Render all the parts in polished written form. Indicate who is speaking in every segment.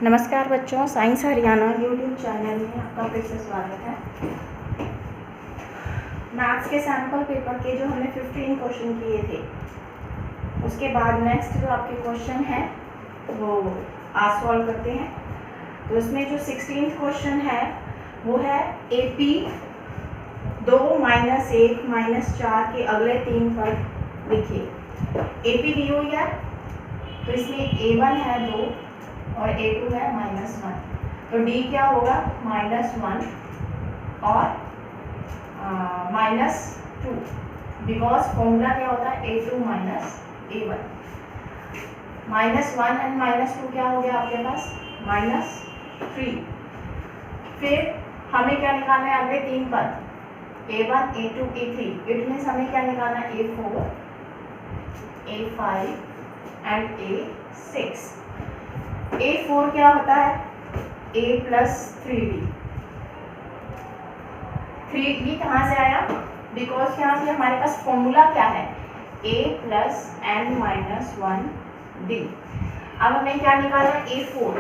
Speaker 1: नमस्कार बच्चों, science Haryana YouTube channel में आपका फिर से स्वागत है। मैथ्स के सैम्पल पेपर के जो हमने 15 क्वेश्चन किए थे, उसके बाद नेक्स्ट जो आपके क्वेश्चन है वो आज सॉल्व करते हैं। तो इसमें जो 16th क्वेश्चन है वो है AP 2 - 1 - 4 के अगले 3 पद लिखिए। AP दी हुई है तो इसमें A1 है 2 और A2 है -1, तो D क्या होगा -1 और -2, बिकॉज फॉर्मूला क्या होता है A2 - A1। -1 एंड -2 क्या हो गया आपके पास -3। फिर हमें क्या निकालना है अगले 3 पद A1 A2 A3। It means हमें क्या निकालना है A4 A5 and A6। A4 क्या होता है A + 3D। 3D कहाँ से आया, बिकॉज यहाँ से हमारे पास फॉर्मूला क्या है A + n - 1D। अब हमें क्या निकालना है A4,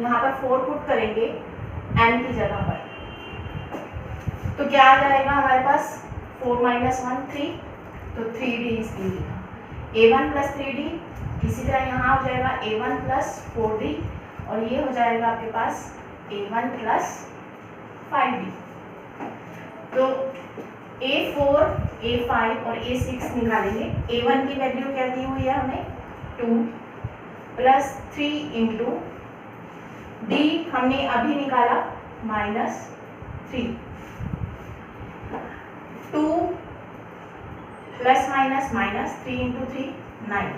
Speaker 1: यहाँ पर 4 पुट करेंगे n की जगह पर, तो क्या आ जाएगा हमारे पास 4 - 1 3, तो 3D is given. A1 + 3D, इसी तरह यहाँ हो जाएगा A1 + 4D और ये हो जाएगा आपके पास A1 + 5D। तो A4 A5 और A6 निकालेंगे। A1 की वैल्यू क्या दी हुई है हमें 2 + 3 × D हमने अभी निकाला -3। 2 ± -3 × 3 9।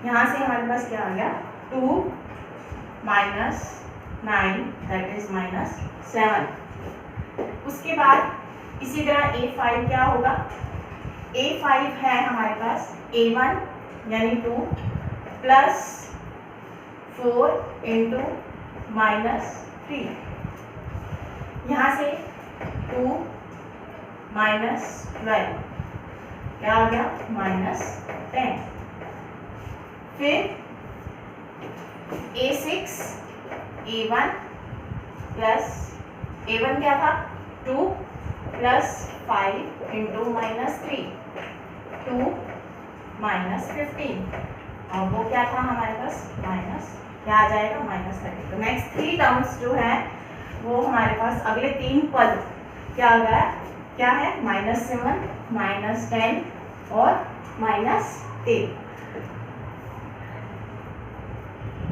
Speaker 1: यहाँ से हमारे पास क्या आ गया 2 - 9 दैट इज -7। उसके बाद इसी तरह A5 क्या होगा, A5 है हमारे पास A1 यानी 2 + 4 × -3। यहाँ से 2 - 12 क्या आ गया -10। फिर A6 A1 क्या था 2 + 5 × -3 2 - 15 और वो क्या था हमारे पास क्या आ जाएगा -30। तो नेक्स्ट 3 टर्म्स जो है वो हमारे पास अगले 3 पद क्या आ गया, क्या है -7 -10 और -8।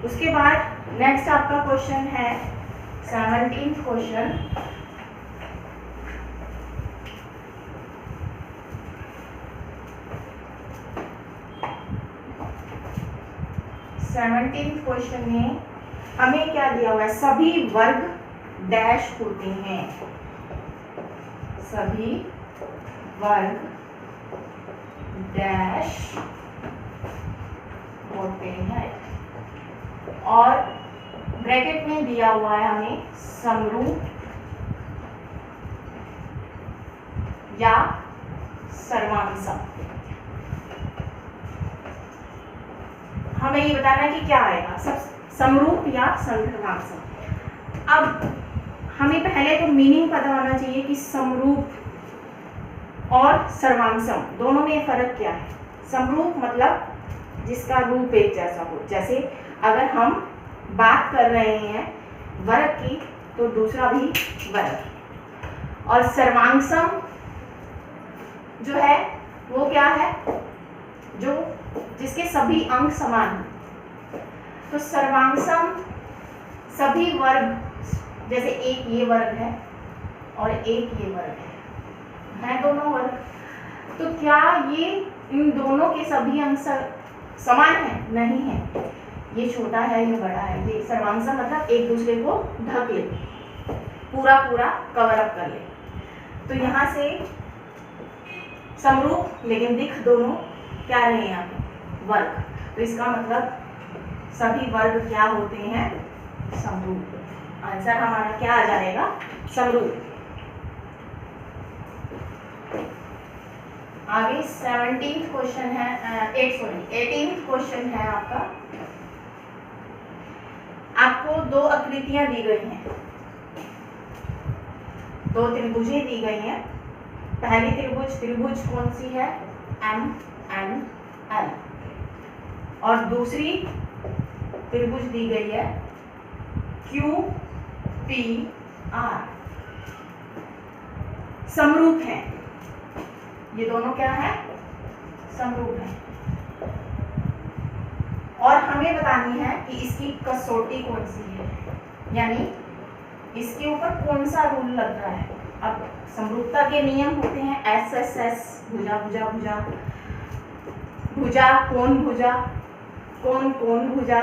Speaker 1: उसके बाद नेक्स्ट आपका क्वेश्चन है 17th क्वेश्चन। क्वेश्चन में हमें क्या दिया हुआ है, सभी वर्ग डैश होते हैं, सभी वर्ग डैश होते हैं और ब्रैकेट में दिया हुआ है हमें समरूप या सर्वांसम। हमें ये बताना है कि क्या आएगा, सब समरूप या सर्वांसम। अब हमें पहले तो मीनिंग पता होना चाहिए कि समरूप और सर्वांसम दोनों में फर्क क्या है। समरूप मतलब जिसका रूप एक जैसा हो, जैसे अगर हम बात कर रहे हैं वर्ग की तो दूसरा भी वर्ग। और सर्वांसम जो है वो क्या है, जो जिसके सभी अंक समान हैं। तो सर्वांसम सभी वर्ग, जैसे एक ये वर्ग है और एक ये वर्ग है दोनों वर्ग, तो क्या ये इन दोनों के सभी अंक समान है? नहीं है, ये छोटा है ये बड़ा है। ये सर्वांसम मतलब एक दूसरे को ढक ले, पूरा कवर अप कर ले। तो यहाँ से समरूप लेकिन दिख दोनों क्या रहे हैं यहाँ पे वर्ग, तो इसका मतलब सभी वर्ग क्या होते हैं समरूप। आंसर हमारा क्या आ जाएगा समरूप। आगे 17th क्वेश्चन है 18th क्वेश्चन है आपका। आपको दो आकृतियां दी गई हैं, दो त्रिभुजें दी गई हैं। पहली त्रिभुज कौन सी है? MNL। और दूसरी त्रिभुज दी गई है QPR। समरूप है, ये दोनों क्या है? समरूप है। और हमें बतानी है कि इसकी कसौटी कौन सी है, यानी इसके ऊपर कौन सा रूल लग रहा है। अब समरूपता के नियम होते हैं SSS, भुजा भुजा भुजा, भुजा कोण भुजा, कोण कोण भुजा।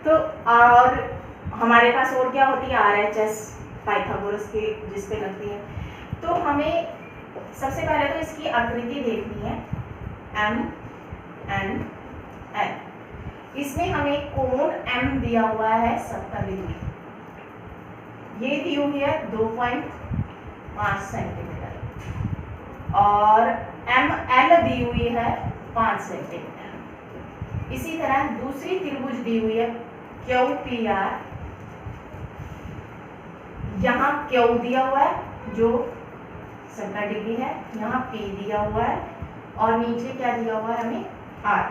Speaker 1: तो और हमारे पास और क्या होती है? RHS, पाइथागोरस के जिस पे लगती है। तो हमें सबसे पहले तो इसकी आकृति देखनी है MNL। इसमें हमें कोण M दिया हुआ है 70 डिग्री, ये दी हुई है 2.5 सेंटीमीटर, और ML दी हुई है 5 सेंटीमीटर। इसी तरह दूसरी त्रिभुज दी हुई है QPR, यहाँ Q दिया हुआ है जो 70 डिग्री है, यहाँ P दिया हुआ है, और नीचे क्या दिया हुआ है हमें? R।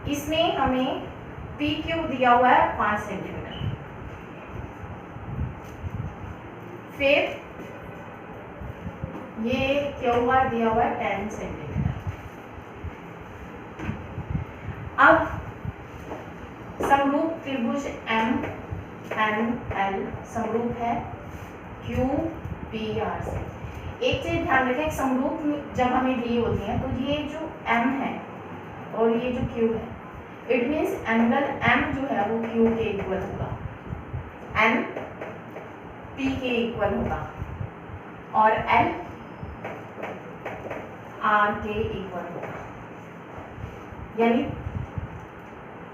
Speaker 1: इसमें हमें PQ दिया हुआ है 5 सेंटीमीटर। फिर ये QR दिया हुआ है 10 सेंटीमीटर। अब समरूप त्रिभुज MNL समरूप है QPR से। एक चीज ध्यान रखें, समरूप जब हमें दी होती है तो ये जो M है और ये जो Q है, इट मीन्स एंगल M जो है वो Q के इक्वल होगा, N P के इक्वल होगा, और L R के इक्वल होगा। यानी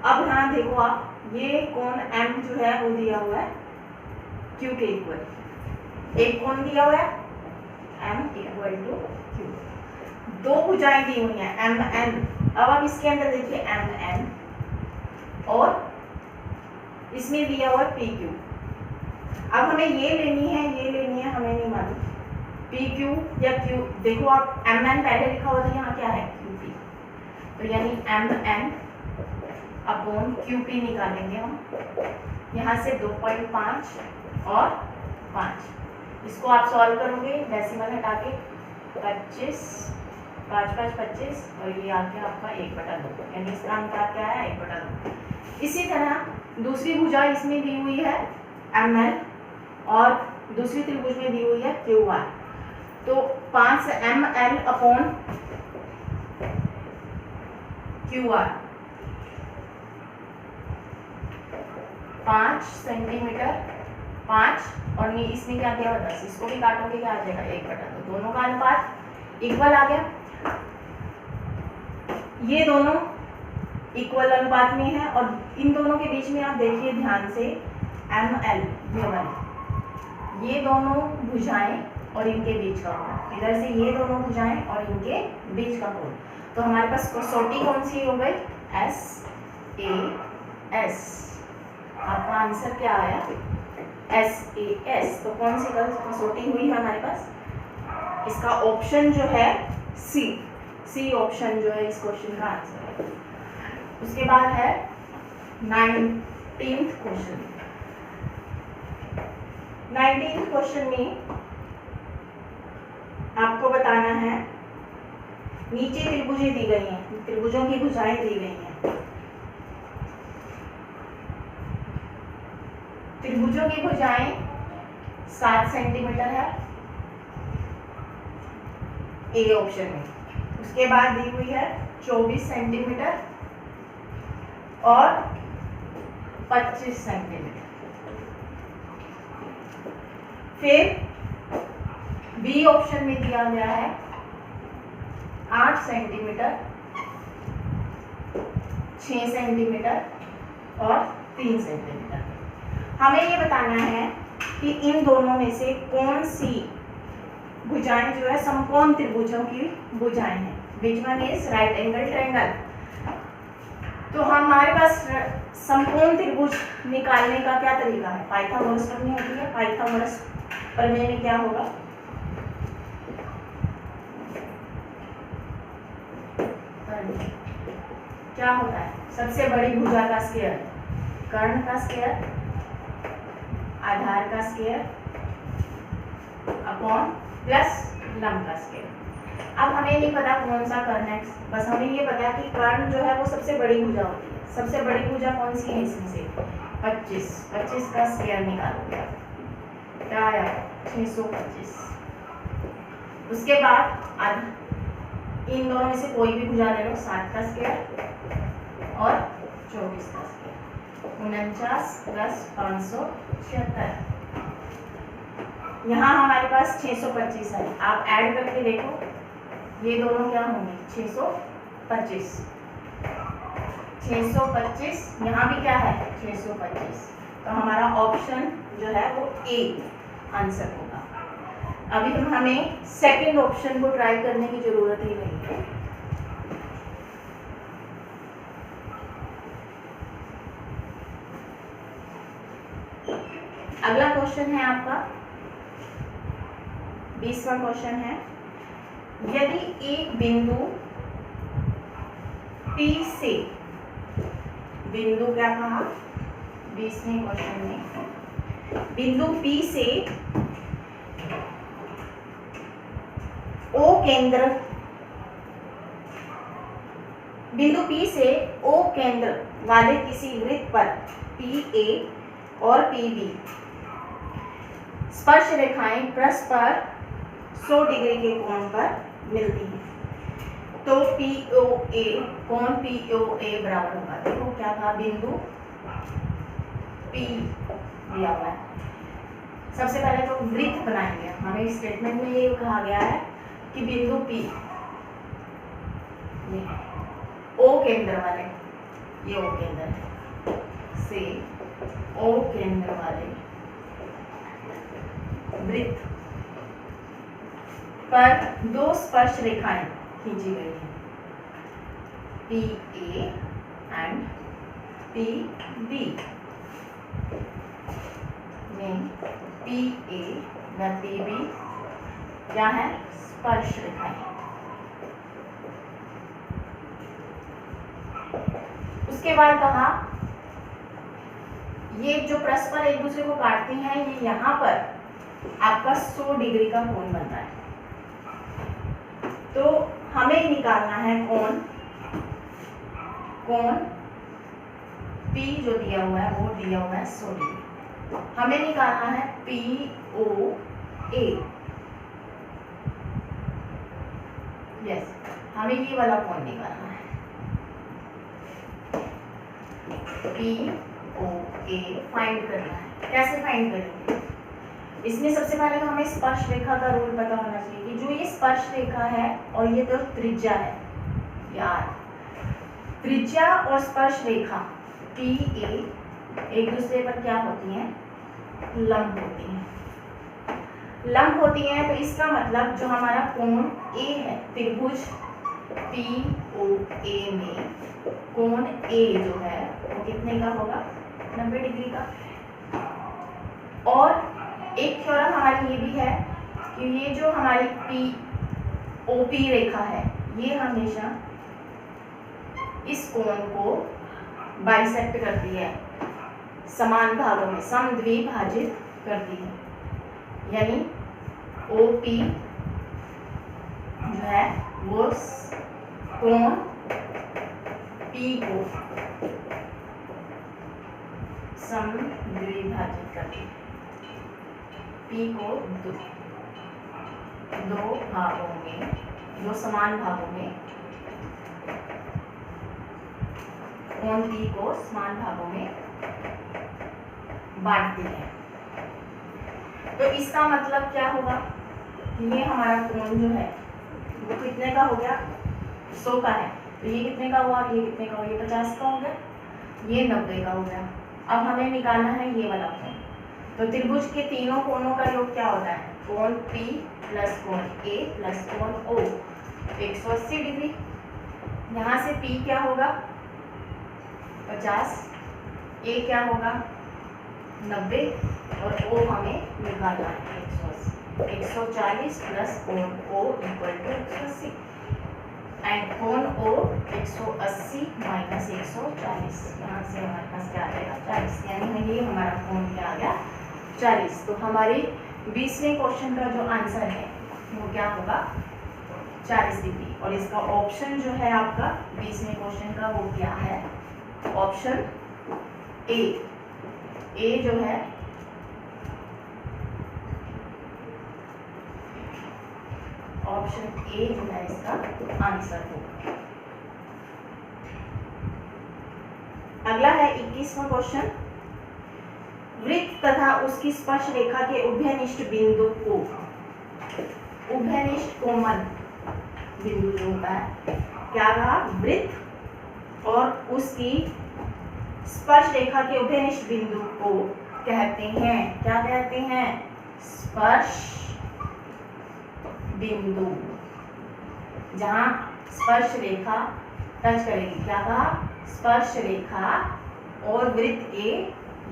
Speaker 1: अब यहाँ देखो आप, ये कोण M जो है वो दिया हुआ है Q के इक्वल, एक कोण दिया हुआ है M इक्वल टू Q, दो भुजाएं दी हुई हैं MN। अब आप इसके अंदर देखिए MN, और इसमें दिया हुआ PQ। अब हमें ये लेनी है, हमें नहीं मालूम PQ या Q। देखो आप MN पहले लिखा हुआ था, यहाँ क्या है? QP। तो यानी MN अपॉन QP निकालेंगे हम, यहाँ से 2.5 और 5। इसको आप सॉल्व करोगे डेसिमल हटा के, 25, 5 5 25, और ये आ गया आपका 1/2, यानी इसका अनुपात क्या है? 1/2। इसी तरह दूसरी भुजा इसमें दी हुई है ML, और दूसरी त्रिभुज में दी हुई है QR। तो 5 ML अपॉन QR, 5 सेंटीमीटर, 5, और इसमें क्या दिया हुआ? 10। इसको भी काटोगे क्या आ जाएगा? 1/2। दोनों का अनुपात इक्वल आ गया। ये दोनों इक्वल अनुपात में है, और इन दोनों के बीच में आप देखिए ध्यान से ML ये वाली, ये दोनों भुजाएं और इनके बीच का कोण, इधर से ये दोनों भुजाएं और इनके बीच का कोण। तो हमारे पास कसौटी कौन सी हो गई? SAS। आपका आंसर क्या आया? SAS। तो कौन सी कसौटी हुई है हमारे पास? इसका ऑप्शन जो है सी ऑप्शन जो है इस क्वेश्चन का आंसर है। उसके बाद है 19th क्वेश्चन। 19th क्वेश्चन में आपको बताना है, नीचे त्रिभुजें दी गई हैं, त्रिभुजों की भुजाएं दी गई हैं। त्रिभुजों की भुजाएं 7 सेंटीमीटर है ए ऑप्शन में। उसके बाद दी हुई है 24 सेंटीमीटर और 25 सेंटीमीटर। फिर बी ऑप्शन में दिया गया है 8 सेंटीमीटर, 6 सेंटीमीटर और 3 सेंटीमीटर। हमें ये बताना है कि इन दोनों में से कौन सी भुजाएं जो है समकोण त्रिभुजों की भुजाएं हैं। Which one is right angle triangle. तो हमारे पास समकोण त्रिभुज निकालने का क्या तरीका है? पाइथागोरस प्रमेय होती है। पाइथागोरस प्रमेय में क्या होगा? क्या होता है? सबसे बड़ी भुजा का स्क्वायर, कर्ण का स्क्वायर, आधार का स्क्वायर अपॉन प्लस लंब का स्क्वायर। अब हमें नहीं पता कौन सा कर्ण है, बस हमें ये पता है कि कर्ण जो है वो सबसे बड़ी भुजा होती है। सबसे बड़ी भुजा कौन सी है इसमें से? 25। 25 का स्क्वायर निकालोगे क्या आया? 625। उसके बाद इन दोनों में से कोई भी भुजा ले लो, 7 का स्क्वायर और 24 का स्क्वायर, 49 प्लस 576। यहाँ हमारे पास 625 है। आप ऐड करके देखो, ये दोनों क्या होंगे? 625। 625 यहाँ भी क्या है? 625। तो हमारा ऑप्शन जो है वो ए आंसर होगा। अभी हमें सेकंड ऑप्शन को ट्राई करने की जरूरत ही नहीं है। अगला क्वेश्चन है आपका 20वां क्वेश्चन है, यदि एक बिंदु P से, बिंदु क्या कहा 20वें क्वेश्चन में, बिंदु P से O केंद्र, बिंदु P से O केंद्र वाले किसी वृत्त पर PA और PB स्पर्श रेखाएं परस्पर 100 डिग्री के कोण पर मिलती हैं, तो POA, कोण POA बराबर होगा। देखो क्या कहा? बिंदु P दिया हुआ है। सबसे पहले तो वृत्त बनाएंगे। हमें स्टेटमेंट में ये कहा गया है कि बिंदु P, ये O केंद्र वाले, ये O केंद्र से O केंद्र वाले वृत्त पर 2 स्पर्श रेखाएं खींची गई हैं, PA एंड PB में PA व PB क्या है? स्पर्श रेखाएं। उसके बाद कहा ये जो परस्पर एक दूसरे को काटते हैं, ये यहाँ पर आपका 100 डिग्री का कोण बनता है। तो हमें निकालना है कोण P जो दिया हुआ है वो दिया हुआ है 100 डिग्री। हमें निकालना है POA। यस, हमें ये वाला कोण निकालना है, POA फाइंड करना है। कैसे फाइंड करेंगे? इसमें सबसे पहले तो हमें स्पर्श रेखा का रूल पता होना चाहिए कि जो ये स्पर्श रेखा है और ये तो त्रिज्या है यार, त्रिज्या और स्पर्श रेखा PA एक दूसरे पर क्या होती हैं? लंब होती हैं। लंब होती हैं, तो इसका मतलब जो हमारा कोण A है, त्रिभुज POA में कोण A जो है वो कितने का होगा? 90 डिग्री का। और एक थ्योरम हमारी ये भी है कि ये जो हमारी POP रेखा है, ये हमेशा इस कोण को बाइसेक्ट करती है, समान भागों में समद्विभाजित करती है। यानी OP जो है वो कोण P को समद्विभाजित करती है। P को दो भागों में, 2 समान भागों में, कोण P को समान भागों में बांटती है। तो इसका मतलब क्या होगा? ये हमारा कोण जो है वो कितने का हो गया? 100 का है। तो ये कितने का हुआ? ये कितने का हुआ? ये 50 का हो गया, ये 90 का हो गया। अब हमें निकालना है ये वाला कोण। तो त्रिभुज के तीनों कोणों का योग क्या होता है? कोण P प्लस कोण A प्लस कोण O 180 डिग्री। यहाँ से P क्या होगा? 50 ए क्या होगा 90 और ओ हमें निकालना है 180। 140 प्लस कोण ओ इक्वल टू 180 एंड कोण ओ 180 माइनस 140। यहाँ से हमारे पास क्या आ जाएगा 40, यानी ये हमारा कोण क्या आ गया 40। तो हमारी 20वें क्वेश्चन का जो आंसर है वो क्या होगा 40 डिग्री। और इसका ऑप्शन जो है आपका 20वें क्वेश्चन का वो क्या है ऑप्शन ए जो है ऑप्शन ए जो है इसका आंसर होगा। अगला है 21वां क्वेश्चन। वृत्त तथा उसकी स्पर्श रेखा के उभयनिष्ठ बिंदु को, उभयनिष्ठ कोमल बिंदु जो होता है क्या कहा वृत्त और उसकी स्पर्श रेखा के उभयनिष्ठ बिंदु को कहते हैं, क्या कहते हैं स्पर्श बिंदु। जहां स्पर्श रेखा टच करेगी, क्या कहा स्पर्श रेखा और वृत्त के,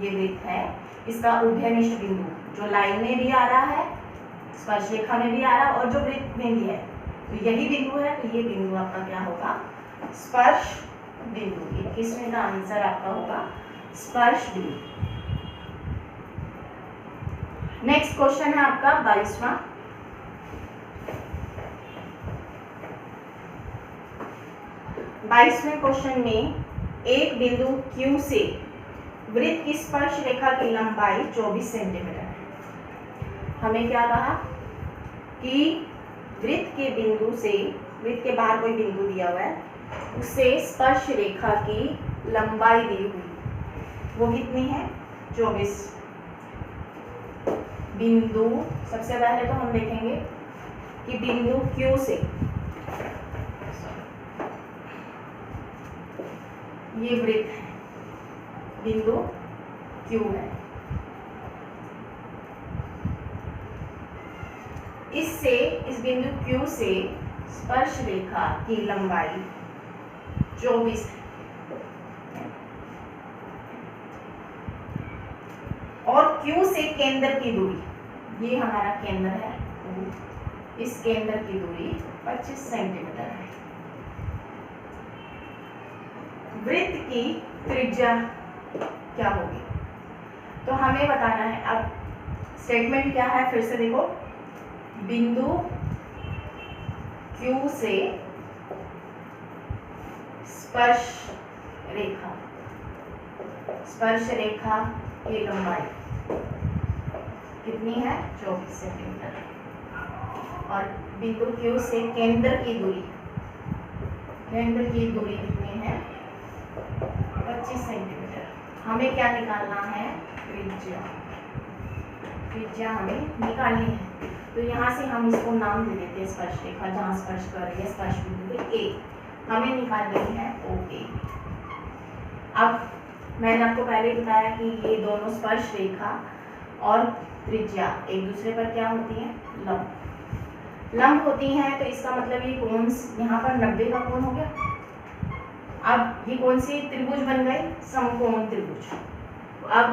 Speaker 1: ये वृत्त है इसका उभयनिष्ठ बिंदु जो लाइन में भी आ रहा है स्पर्श रेखा में भी आ रहा है और जो वृत्त में भी है, तो यही बिंदु है। तो ये बिंदु आपका क्या होगा स्पर्श बिंदु। 21वें का आंसर आपका होगा स्पर्श बिंदु। नेक्स्ट क्वेश्चन है आपका 22वां। क्वेश्चन में एक बिंदु Q से वृत्त की स्पर्श रेखा की लंबाई 24 सेंटीमीटर है। हमें क्या कहा कि वृत्त के बिंदु से, वृत्त के बाहर कोई बिंदु दिया हुआ है, उससे स्पर्श रेखा की लंबाई दी हुई, वो कितनी है 24। बिंदु, सबसे पहले तो हम देखेंगे कि बिंदु Q से, ये वृत्त है, बिंदु Q है, इससे, इस बिंदु Q से स्पर्श रेखा की लंबाई 24 है और Q से केंद्र की दूरी, ये हमारा केंद्र है, इस केंद्र की दूरी 25 सेंटीमीटर है। वृत्त की त्रिज्या क्या होगी, तो हमें बताना है। अब स्टेटमेंट क्या है फिर से देखो, बिंदु Q से स्पर्श रेखा, स्पर्श रेखा की लंबाई कितनी है 24 सेंटीमीटर और बिंदु Q से केंद्र की दूरी, केंद्र की दूरी कितनी है 25 सेंटीमीटर। हमें क्या निकालना है त्रिज्या, त्रिज्या हमें निकालनी है। तो यहाँ से हम इसको नाम दे देते हैं स्पर्श रेखा, जहाँ स्पर्श कर रही है स्पर्श बिंदु A, हमें निकालनी है OA। अब मैंने आपको पहले बताया कि ये दोनों स्पर्श रेखा और त्रिज्या एक दूसरे पर क्या होती है लंब, लंब होती हैं। तो इसका मतलब ये कोण, यहाँ पर 90 का कोण हो गया। अब ये कौन सी त्रिभुज बन गई समकोण त्रिभुज। अब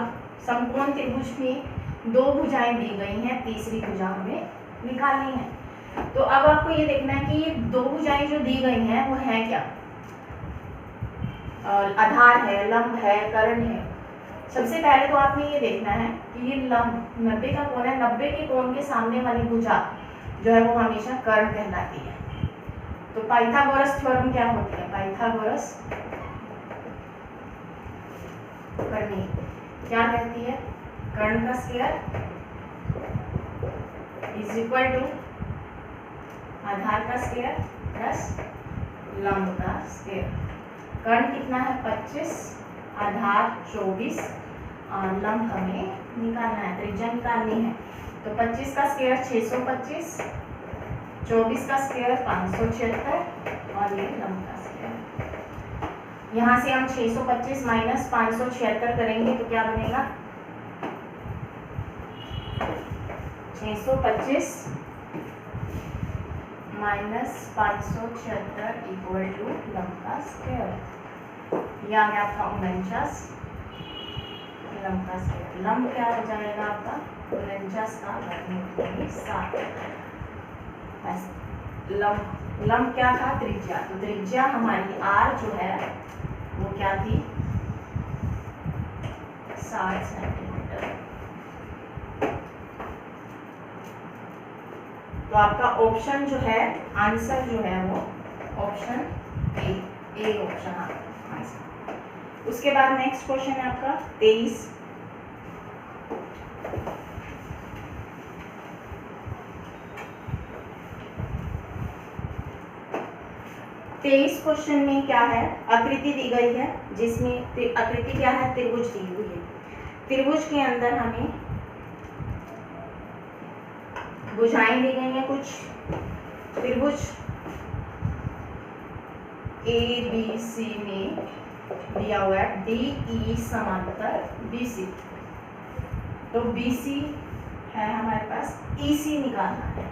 Speaker 1: समकोण त्रिभुज में दो भुजाएं दी गई हैं, तीसरी भुजा हमें निकालनी है। तो अब आपको ये देखना है कि ये दो भुजाएं जो दी गई हैं वो है क्या, आधार है, लंब है, कर्ण है। सबसे पहले तो आपने ये देखना है कि ये लंब 90 का कोण है, 90 के कोण के सामने वाली भुजा जो है वो हमेशा कर्ण कहलाती है। तो पाइथागोरस थ्योरम क्या होती है, पाइथागोरस प्रमेय क्या कहती है, कर्ण का स्क्वायर इज इक्वल टू आधार का स्क्वायर प्लस लंब का स्क्वायर। कर्ण कितना है 25, आधार 24 और लंब हमें निकालना है, त्रिज्या निकालनी है। तो 25 का स्क्वायर 625, 24 का स्क्वायर 576 और ये लंब का स्क्वायर। यहाँ से हम 625 माइनस 576 करेंगे तो क्या बनेगा 625 माइनस 576 इक्वल टू लंब का स्क्वायर। यह आ गया आपका 49 लंब का स्क्वायर। लंब क्या हो जाएगा आपका 49 का वर्गमूल 7। बस लंब क्या था त्रिज्या, तो त्रिज्या हमारी r जो है वो क्या थी 7 सेंटीमीटर। तो आपका ऑप्शन जो है आंसर जो है वो ऑप्शन ए ऑप्शन आंसर। उसके बाद नेक्स्ट क्वेश्चन है आपका 23। क्वेश्चन में क्या है, आकृति दी गई है जिसमें आकृति क्या है त्रिभुज दी हुई है। त्रिभुज के अंदर हमें भुजाएं दी गई हैं कुछ। त्रिभुज ABC में दिया हुआ है DE समांतर BC। तो BC है हमारे पास, EC निकालना है।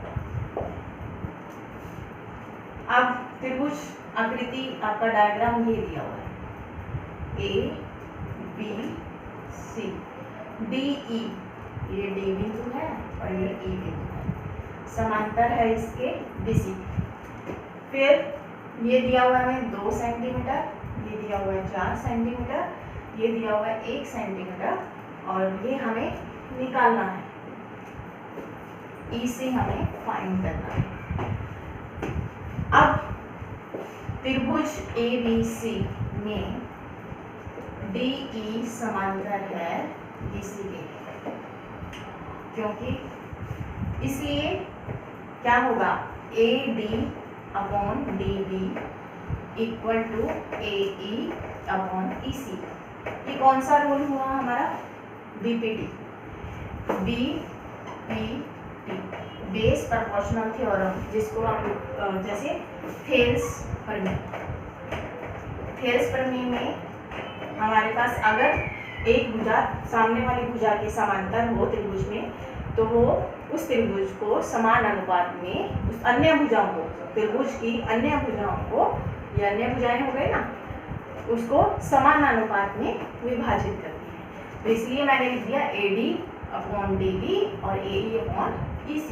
Speaker 1: अब त्रिभुज आकृति आपका डायग्राम ये दिया हुआ है ABC DE, ये D बिंदु है और ये E बिंदु है, समांतर है इसके BC। फिर ये दिया हुआ है 2 सेंटीमीटर, ये दिया हुआ है 4 सेंटीमीटर, ये दिया हुआ है 1 सेंटीमीटर और ये हमें निकालना है। EC हमें फाइंड करना है। अब त्रिभुज ABC में DE समांतर है BC के, क्योंकि इसलिए क्या होगा AD upon DB equal to AE upon EC। ये कौन सा रूल हुआ हमारा BPT, बेस प्रोपोर्शनल थ्योरम, जिसको आप जैसे थेल्स प्रमेय में हमारे पास अगर एक भुजा सामने वाली भुजा के समांतर हो त्रिभुज में, तो वो उस त्रिभुज को समान अनुपात में उस अन्य भुजाओं को, त्रिभुज की अन्य भुजाओं को, ये अन्य भुजाएं हो गए ना, उसको समान अनुपात में विभाजित करती है। तो इसलिए मैंने लिख दिया AD अपॉन DB और AE अपॉन EC।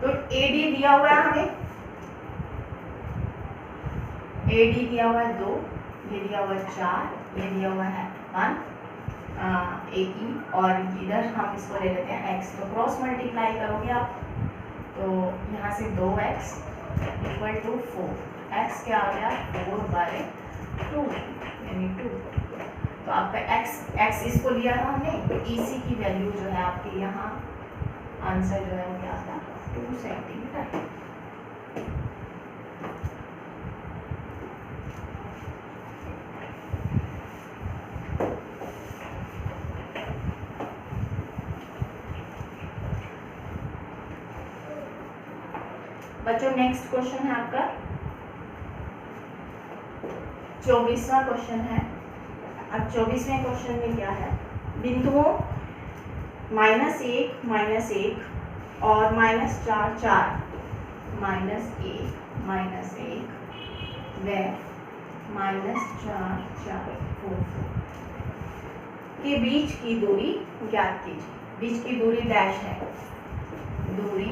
Speaker 1: तो AD दिया हुआ है हमें, AD दिया हुआ है 2, ये दिया हुआ है 4, ये दिया हुआ है 1 AE, और इधर हम इसको ले लेते हैं x। तो क्रॉस मल्टीप्लाई करोगे आप, तो यहाँ से 2x इक्वल टू 4, x क्या आ गया 4/2 यानी 2। तो आपका x इसको लिया था हमने, तो EC की वैल्यू जो है आपके यहाँ आंसर जो है वो क्या था 2 सेंटीमीटर। बच्चों नेक्स्ट क्वेश्चन है आपका 24वां क्वेश्चन है। अब 24वें क्वेश्चन में क्या है, बिंदुओं -1 -1 और -4 4 -1 -1 व -4 4 4 के बीच की दूरी ज्ञात कीजिए। बीच की दूरी डैश है, दूरी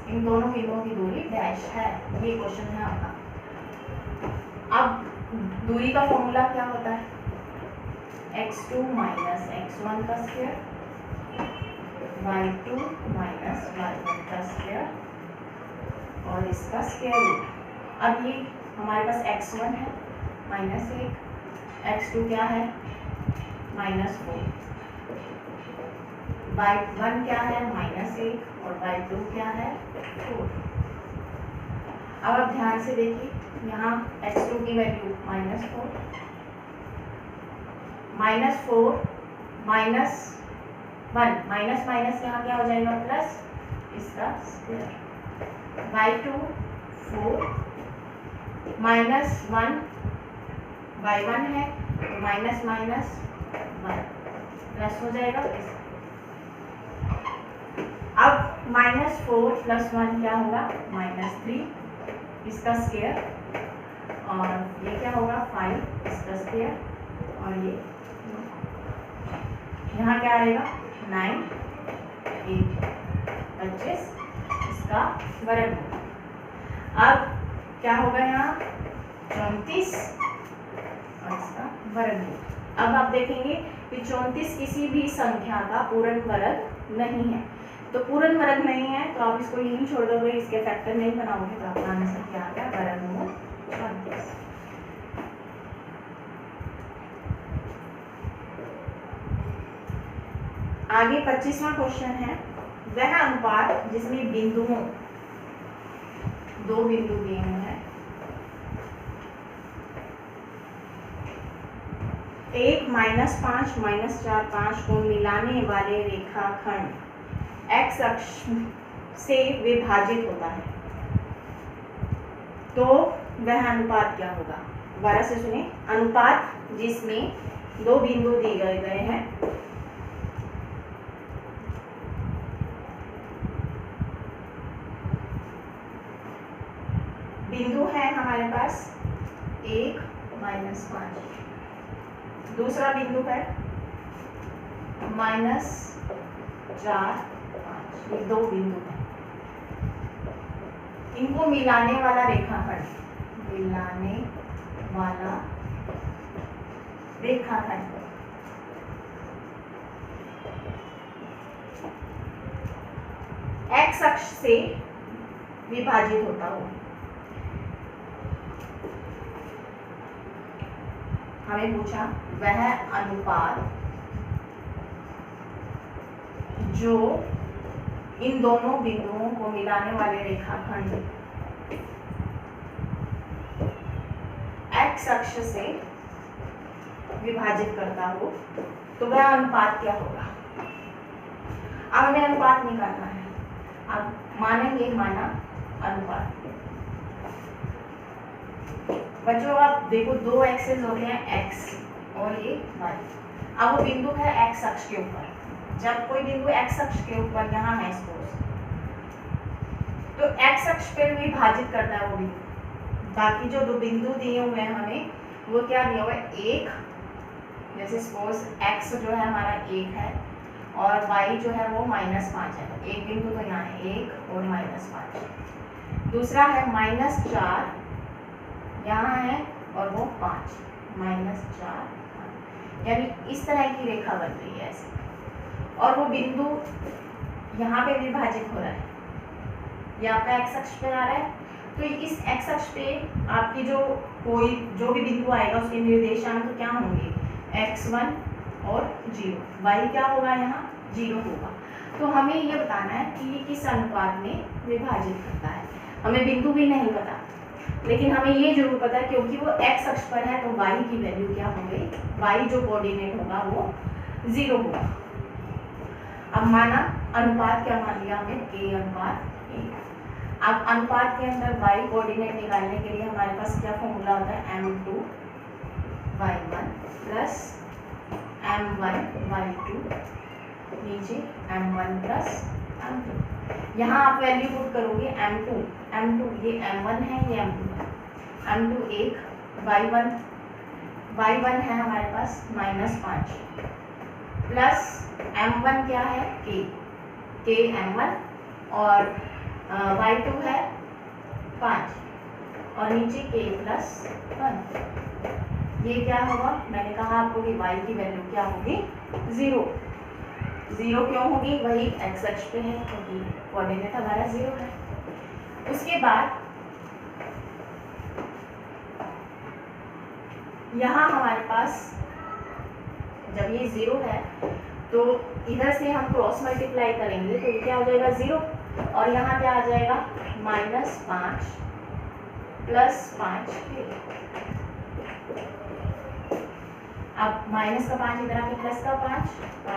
Speaker 1: इन दोनों बिंदुओं की दूरी डैश है, ये क्वेश्चन है आपका। अब दूरी का फॉर्मूला क्या होता है, x2 माइनस x1 का स्क्वायर, y2 माइनस y1 का स्क्वायर और इसका स्क्वायर रूट। अब ये हमारे पास x1 है -1, x2 क्या है -4, y1 क्या है -1 और y2 क्या है 4। अब आप ध्यान से देखिए, यहाँ x2 की वैल्यू -4 -1 माइनस माइनस यहाँ क्या हो जाएगा प्लस, इसका स्क्वायर। y2 4 -1 y1 है तो माइनस माइनस 1 प्लस हो जाएगा। अब -4 + 1 क्या होगा -3, इसका स्क्वायर, और ये क्या होगा 5, इसका स्क्वायर। और ये यहाँ क्या आएगा 9 8 25, इसका वर्गमूल। अब क्या होगा यहाँ 34 और इसका वर्गमूल। अब आप देखेंगे कि 34 किसी भी संख्या का पूर्ण वर्ग नहीं है, तो पूर्ण वर्ग नहीं है तो आप इसको यूं छोड़ दोगे, इसके फैक्टर नहीं बनाओगे, तो आपका आंसर क्या आ गया वर्गमूल 34। आगे 25वां क्वेश्चन है, वह अनुपात जिसमें बिंदुओं, दो बिंदु दिए हुए हैं, 1 -5 -4 5 को मिलाने वाले रेखाखंड x अक्ष से विभाजित होता है, तो वह अनुपात क्या होगा। दोबारा से सुने, अनुपात जिसमें दो बिंदु दिए गए हैं, बिंदु है हमारे पास 1 -5, दूसरा बिंदु है -4 5, ये दो बिंदु हैं, इनको मिलाने वाला रेखाखंड, मिलाने वाला रेखाखंड x अक्ष से विभाजित होता हो। हमें पूछा वह अनुपात जो इन दोनों बिंदुओं को मिलाने वाले रेखाखंड x अक्ष से विभाजित करता हो, तो वह अनुपात क्या होगा। अब हमें अनुपात निकालना है। अब मानेंगे, माना अनुपात। बच्चों आप देखो, दो एक्सेस होते हैं x और ये y। अब वो बिंदु है x अक्ष के ऊपर, जब कोई बिंदु x अक्ष के ऊपर यहाँ है सपोज, तो x अक्ष पे विभाजित करता है वो बिंदु। बाकी जो दो बिंदु दिए हुए हैं हमें, वो क्या दिया हुआ है 1, जैसे सपोज x जो है हमारा 1 है और y जो है वो -5 है, तो एक बिंदु तो यहाँ है 1 और -5। दूसरा है -4 यहाँ है और वो 5, -4 5, यानी इस तरह की रेखा बन रही है ऐसे, और वो बिंदु यहाँ पे विभाजित हो रहा है, ये आपका x अक्ष पे आ रहा है। तो इस x अक्ष पे आपकी जो भी बिंदु आएगा उसके निर्देशांक क्या होंगे, x1 और 0, y क्या होगा यहाँ 0 होगा। तो हमें ये बताना है कि ये किस अनुपात में विभाजित करता है। हमें बिंदु भी नहीं पता, लेकिन हमें ये जरूर पता है क्योंकि वो x अक्ष पर है, तो y की वैल्यू क्या होगी, y जो कोऑर्डिनेट होगा वो 0 होगा। अब माना अनुपात क्या मान लिया हमने, k अनुपात 1। अब अनुपात के अंदर y कोऑर्डिनेट निकालने के लिए हमारे पास क्या फॉर्मूला होता है, m2 y1 plus m1 y2, नीचे m1 प्लस m2। यहाँ आप वैल्यू पुट करोगे m2 ये m1 है, ये m2 है, m2 1, y1 है हमारे पास -5 प्लस m1 क्या है k m1 और y2 है 5 और नीचे k प्लस 1। ये क्या होगा, मैंने कहा आपको कि y की वैल्यू क्या होगी 0 क्यों होगी, वही x अक्ष पे है क्योंकि कोऑर्डिनेट हमारा 0 है। उसके बाद यहाँ हमारे पास जब ये 0 है तो इधर से हम क्रॉस मल्टीप्लाई करेंगे तो ये क्या हो जाएगा 0, और यहाँ क्या आ जाएगा -5 प्लस 5 अब माइनस का 5 इधर आके प्लस का 5 k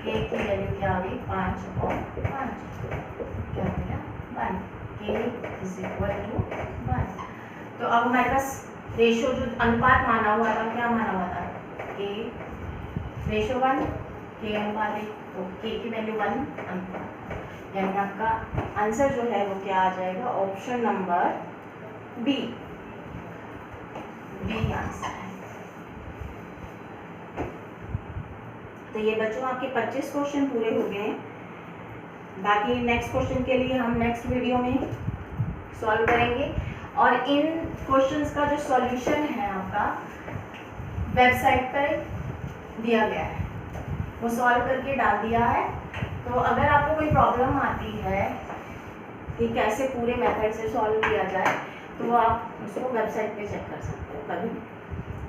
Speaker 1: की वैल्यू क्या होगी 5 और 5 क्या हो गया 1, k = 1। तो अब हमारे पास रेशो जो अनुपात माना हुआ था, क्या माना हुआ था k रेशो 1 k अनुपात 1, तो k की वैल्यू 1 अनुपात, यानी आपका आंसर जो है वो क्या आ जाएगा, ऑप्शन नंबर बी आंसर है। तो ये बच्चों आपके 25 क्वेश्चन पूरे हो गए हैं। बाकी नेक्स्ट क्वेश्चन के लिए हम नेक्स्ट वीडियो में सॉल्व करेंगे। और इन क्वेश्चंस का जो सॉल्यूशन है आपका वेबसाइट पर दिया गया है, वो सॉल्व करके डाल दिया है। तो अगर आपको कोई प्रॉब्लम आती है कि कैसे पूरे मेथड से सॉल्व किया जाए, तो वो आप उसको वेबसाइट पे चेक कर सकते हो कभी,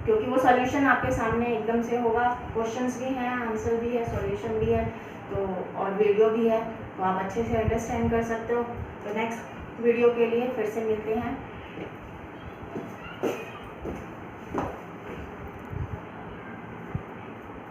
Speaker 1: क्योंकि वो सॉल्यूशन आपके सामने एकदम से होगा। क्वेश्चंस भी हैं, आंसर भी है, सॉल्यूशन भी है, तो और वीडियो भी है, तो आप अच्छे से अंडरस्टैंड कर सकते हो। तो नेक्स्ट वीडियो के लिए फिर से मिलते हैं।